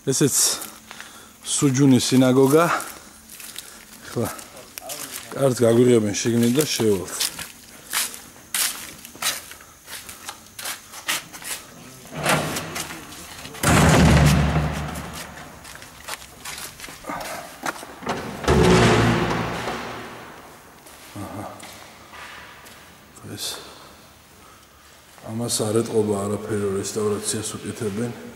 ესეც სუჯუნის სინაგოგა. ხლა კარს გაგვიღებენ შიგნით და შევალთ. ეს ამას არ ეტყობა არაფერი რესტავრაციას უკეთებენ.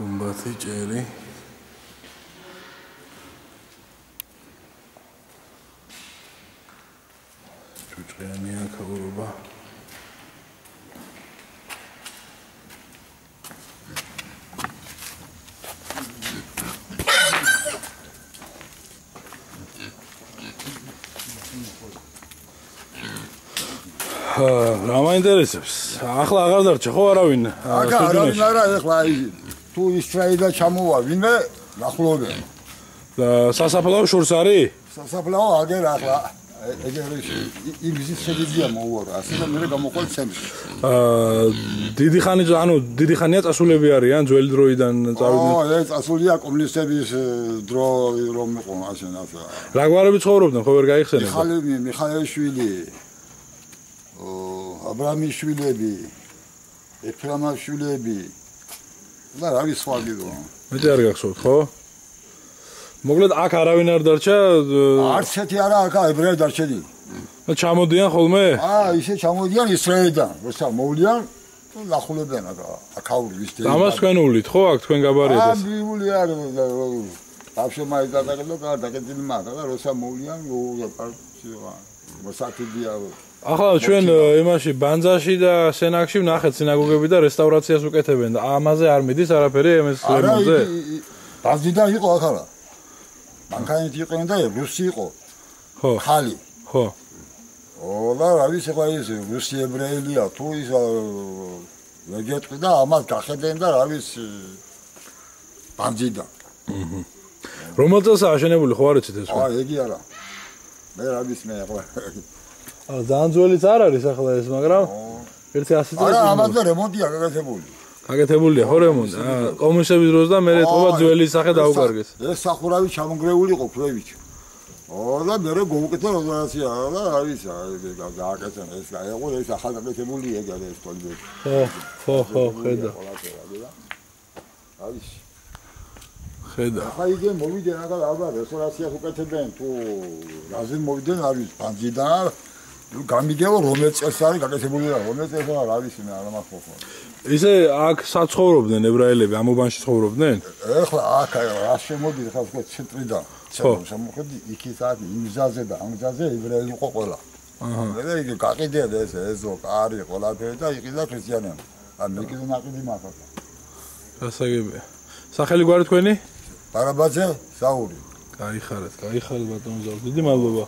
გუმბათი ჭერი ჭუჭყიანია ქაურობა რა მაინტერესებს ახლა აღარ დარჩა ხო არავინ არავინ არა ახლა თუ ისრაელა ჩამოვა ვინმე ნახულობენ და სასაფლაო შორს არის სასაფლაო აგერ ახლა ეგერ იმის შედიდია მოუარა ასე და მე გამოყოლ ცენტრში დიდი ხანია წასულები არიან ძველი დროიდან წავიდნენ ეს წასულია კომუნისტების დრო რომ იყო ასე ნახა რა გვარები ცხოვრობდნენ ხო ვერ გაიხსენებ მიხაილშვილი აბრამიშვილები ეფრამაშვილები და რა ვიცი სხვა კიდო მეტი არ გახსოვთ ხო მოკლედ აქ არავინ არ დარჩა არც ერთი არა აქ ებრაელი დარჩენი და ჩამოდიან ხოლმე ისე ჩამოდიან ისრაელიდან როცა მოვლიან ნახულებენ აქაური ის ამას თქვენ უვლით ხო აქ თქვენ გაბარიეთ ეს მიული არ ბავშვი მაიდადაგებდა გადაგეძილი მაგა და როცა მოვლიან მოსაკიდია ახლა ჩვენ იმაში ბანძაში და სენაკში ვნახეთ სინაგოგები და რესტავრაციას უკეთებენ და ამაზე არ მიდის არაფერი ეს რემონტზე ბანძიდან იყო აქ არა მანქანით იყვნენ და რუსი იყო ხო ხალი ხო და რა ვიცი ხო ის რუსი ებრაელია თუ ის ვეგეტყვი და ამას გახედენ და რა ვიცი ბანძიდან რომელ წელს აშენებული ხო არ იცით ეს ეგი არა მე რა ვიცი მე ახლა ძალიან ძველიც არ არის ახლა ეს მაგრამ ერთი 100 წელი არა ამაზე რემონტია გაკეთებულია ხო რემონტი კომუნისტების დროს და მე ეტყობა ძველი სახე დაუკარგეს ეს სახურავი ჩამონგრეული იყო ქვევით და მე გავუკეთე რეზერვაცია და რა ვიცი გააკეთე ეს გაიყო ეს ახალ გაკეთებული ეგ არის ეს თოლიბე ხო ხედა არის ხედა ახლა იგი მოვიდნენ ახლა ალბათ რესტავრაციას უკეთებენ თუ რაზე მოვიდნენ არის ბანძიდან გამიგეო რომელ წელს არის გაკეთებული რა რომელ წელს რა ვიცი მე არ მახსოვს ისე აქ საცხოვრობდნენ ებრაელები ამ უბანში ცხოვრობდნენ ეხლა აქ რა შემოდი ხა თქვა ცენტრიდან შემოხედი იქით არის იმ გზაზე და ამ გზაზე ებრაელი იყო ყველა მე იგი გაყიდეთ ეს ეზო კარი ყველაფერი და იყიდა ქრისტიანები მე კიდე ნაყიდი მაქვს გასაგებია სახელი გვარი თქვენი ბარაბაძე საური გაიხარეთ ბატონო ზაურ დიდი მადლობა